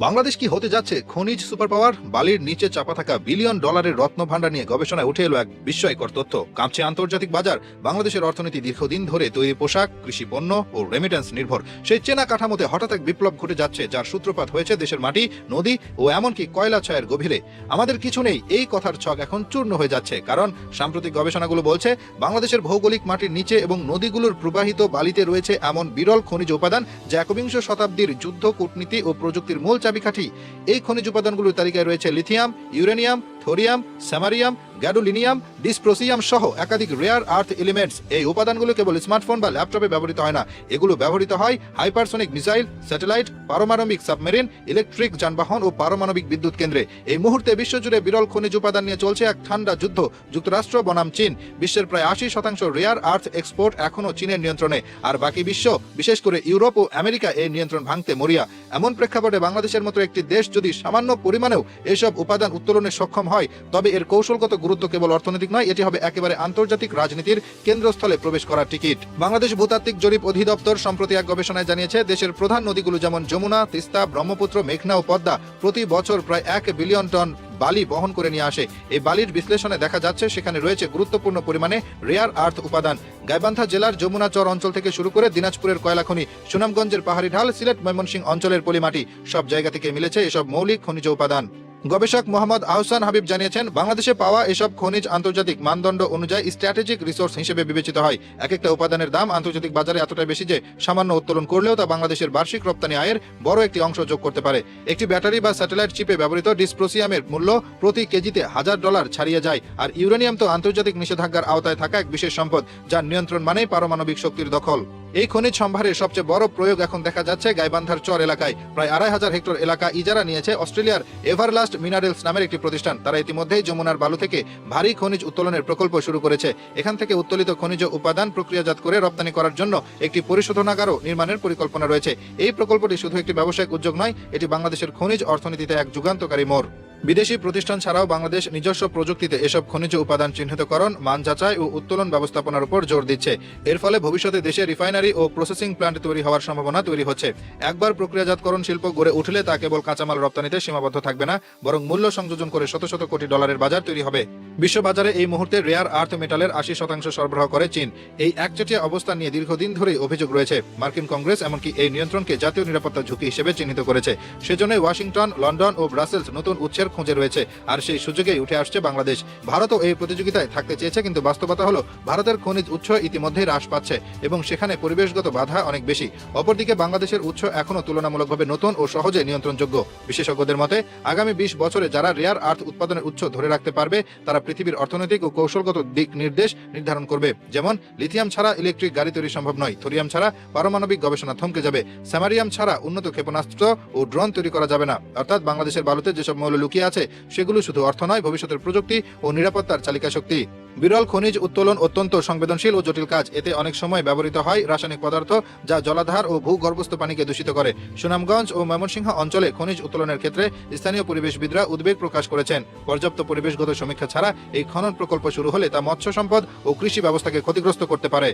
বাংলাদেশ কি হতে যাচ্ছে খনিজ সুপার পাওয়ার? বালির নিচে চাপা থাকা বিলিয়ন ডলারের রত্ন ভান্ডার নিয়ে গবেষণায় উঠে এলো এক বিস্ময়কর তথ্য। কাঁপছে আন্তর্জাতিক বাজার। বাংলাদেশের অর্থনীতি দীর্ঘদিন ধরে তৈরি পোশাক, কৃষি পণ্য ও রেমিটেন্স নির্ভর। সেই চেনা কাঠামোতে হঠাৎ এক বিপ্লব ঘটে যাচ্ছে, যার সূত্রপাত হয়েছে দেশের মাটি, নদী ও এমনকি কয়লা ছায়ের গভীরে। আমাদের কিছু নেই, এই কথার ছক এখন চূর্ণ হয়ে যাচ্ছে, কারণ সাম্প্রতিক গবেষণাগুলো বলছে বাংলাদেশের ভৌগোলিক মাটির নিচে এবং নদীগুলোর প্রবাহিত বালিতে রয়েছে এমন বিরল খনিজ উপাদান যা একবিংশ শতাব্দীর যুদ্ধ, কূটনীতি ও প্রযুক্তির মূল চাবিকাঠি। এই খনিজ উপাদানগুলোর তালিকায় রয়েছে lithium, uranium, thorium, samarium, gadolinium, dysprosium সহ একাধিক রেয়ার আর্থ এলিমেন্টস। এই উপাদানগুলো কেবল স্মার্টফোন বা ল্যাপটপে ব্যবহৃত হয় না, এগুলো ব্যবহৃত হয় হাইপারসনিক মিসাইল, স্যাটেলাইট, পারমাণবিক সাবমেরিন, ইলেকট্রিক যানবাহন ও পারমাণবিক বিদ্যুৎ কেন্দ্রে। এই মুহূর্তে বিশ্বজুড়ে বিরল খনিজ উপাদান নিয়ে চলছে এক ঠান্ডা যুদ্ধ। যুক্তরাষ্ট্র বনাম চীন, বিশ্বের প্রায় ৮০% রেয়ার আর্থ এক্সপোর্ট এখনও চীনের নিয়ন্ত্রণে, আর বাকি বিশ্ব, বিশেষ করে ইউরোপ ও আমেরিকা, এই নিয়ন্ত্রণ ভাঙতে মরিয়া। এমন প্রেক্ষাপটে বাংলাদেশের মতো একটি দেশ যদি সামান্য পরিমাণেও এসব উপাদান উত্তোলনে সক্ষম হয়, তবে এর কৌশলগত গুরুত্ব কেবল অর্থনৈতিক নয়, এটি হবে একেবারে আন্তর্জাতিক রাজনীতির কেন্দ্রস্থলে প্রবেশ করার টিকিট। বাংলাদেশ ভূতাত্ত্বিক জরিপ অধিদপ্তর সম্প্রতি এক গবেষণায় জানিয়েছে, দেশের প্রধান নদীগুলো যেমন যমুনা, তিস্তা, ব্রহ্মপুত্র, মেঘনা ও পদ্মা প্রতি বছর প্রায় ১ বিলিয়ন টন বালি বহন করে নিয়ে আসে। এই বালির বিশ্লেষণে দেখা যাচ্ছে সেখানে রয়েছে গুরুত্বপূর্ণ পরিমাণে রেয়ার আর্থ উপাদান। গাইবান্ধা জেলার যমুনা চর অঞ্চল থেকে শুরু করে দিনাজপুরের কয়লা খনি, সুনামগঞ্জের পাহাড়ি ঢাল, সিলেট, ময়মনসিংহ অঞ্চলের পলিমাটি, সব জায়গা থেকে মিলেছে এসব মৌলিক খনিজ উপাদান। গবেষক মোহাম্মদ আহসান হাবিব জানিয়েছেন, বাংলাদেশে পাওয়া এসব খনিজ আন্তর্জাতিক মানদণ্ড অনুযায়ী স্ট্র্যাটেজিক রিসোর্স হিসেবে বিবেচিত হয়। এক একটা উপাদানের দাম আন্তর্জাতিক বাজারে এতটাই বেশি যে সামান্য উত্তোলন করলেও তা বাংলাদেশের বার্ষিক রপ্তানি আয়ের বড় একটি অংশ যোগ করতে পারে। একটি ব্যাটারি বা স্যাটেলাইট চিপে ব্যবহৃত ডিসপ্রোসিয়ামের মূল্য প্রতি কেজিতে $1000 ছাড়িয়ে যায়। আর ইউরেনিয়াম তো আন্তর্জাতিক নিষেধাজ্ঞার আওতায় থাকা এক বিশেষ সম্পদ, যার নিয়ন্ত্রণ মানেই পারমাণবিক শক্তির দখল। এই খনিজ সম্ভারের সবচেয়ে বড় প্রয়োগ এখন দেখা যাচ্ছে গাইবান্ধার চর এলাকায়। প্রায় ২৫০০ হেক্টর এলাকা ইজারা নিয়েছে অস্ট্রেলিয়ার এভারলাস্ট মিনারেলস নামের একটি প্রতিষ্ঠান। তারা ইতিমধ্যেই যমুনার বালু থেকে ভারী খনিজ উত্তোলনের প্রকল্প শুরু করেছে। এখান থেকে উত্তোলিত খনিজ উপাদান প্রক্রিয়াজাত করে রপ্তানি করার জন্য একটি পরিশোধনাগারও নির্মাণের পরিকল্পনা রয়েছে। এই প্রকল্পটি শুধু একটি ব্যবসায়িক উদ্যোগ নয়, এটি বাংলাদেশের খনিজ অর্থনীতিতে এক যুগান্তকারী মোড়। বিদেশি প্রতিষ্ঠান ছাড়াও বাংলাদেশ নিজস্ব প্রযুক্তিতে এসব খনিজ উপাদান চিহ্নিতকরণ, মান যাচাই ও উত্তোলন ব্যবস্থাপনার উপর জোর দিচ্ছে। এর ফলে ভবিষ্যতে দেশে রিফাইনারি ও প্রসেসিং প্ল্যান্ট তৈরি হওয়ার সম্ভাবনা তৈরি হচ্ছে। একবার প্রক্রিয়াজাতকরণ শিল্প গড়ে উঠলে তা কেবল কাঁচামাল রপ্তানিতে সীমাবদ্ধ থাকবে না, বরং মূল্য সংযোজন করে শত শত কোটি ডলারের বাজার তৈরি হবে। বিশ্ববাজারে এই মুহূর্তে রেয়ার আর্থ মেটালের ৮০% সরবরাহ করে চীন। এই একচেটিয়া অবস্থান নিয়ে দীর্ঘদিন ধরেই অভিযোগ রয়েছে। মার্কিন কংগ্রেস এমনকি এই নিয়ন্ত্রণকে জাতীয় নিরাপত্তা ঝুঁকি হিসেবে চিহ্নিত করেছে। সেজন্যই ওয়াশিংটন, লন্ডন ও ব্রাসেলস নতুন উৎসের খোঁজে রয়েছে, আর সেই সুযোগেই উঠে আসছে বাংলাদেশ। ভারতও এই প্রতিযোগিতায় থাকতে চেয়েছে, কিন্তু বাস্তবতা হলো ভারতের খনিজ উৎস ইতিমধ্যেই হ্রাস পাচ্ছে এবং সেখানে পরিবেশগত বাধা অনেক বেশি। অপরদিকে বাংলাদেশের উৎস এখনও তুলনামূলকভাবে নতুন ও সহজে নিয়ন্ত্রণযোগ্য। বিশেষজ্ঞদের মতে আগামী ২০ বছরে যারা রেয়ার আর্থ উৎপাদনের উৎস ধরে রাখতে পারবে, তারা পৃথিবীর অর্থনৈতিক ও কৌশলগত দিক নির্দেশ নির্ধারণ করবে। যেমন লিথিয়াম ছাড়া ইলেকট্রিক গাড়ি তৈরি সম্ভব নয়, থোরিয়াম ছাড়া পারমাণবিক গবেষণা থমকে যাবে, স্যামারিয়াম ছাড়া উন্নত ক্ষেপণাস্ত্র ও ড্রোন তৈরি করা যাবে না। অর্থাৎ বাংলাদেশের বালুতে যেসব মৌল লুকিয়ে আছে, সেগুলো শুধু অর্থ নয়, ভবিষ্যতের প্রযুক্তি ও নিরাপত্তার চালিকা শক্তি। বিরল খনিজ উত্তোলন অত্যন্ত সংবেদনশীল ও জটিল কাজ। এতে অনেক সময় ব্যবহৃত হয় রাসায়নিক পদার্থ যা জলাধার ও ভূগর্ভস্থ পানিকে দূষিত করে। সুনামগঞ্জ ও ময়মনসিংহ অঞ্চলে খনিজ উত্তোলনের ক্ষেত্রে স্থানীয় পরিবেশবিদরা উদ্বেগ প্রকাশ করেছেন। পর্যাপ্ত পরিবেশগত সমীক্ষা ছাড়া এই খনন প্রকল্প শুরু হলে তা মৎস্য সম্পদ ও কৃষি ব্যবস্থাকে ক্ষতিগ্রস্ত করতে পারে।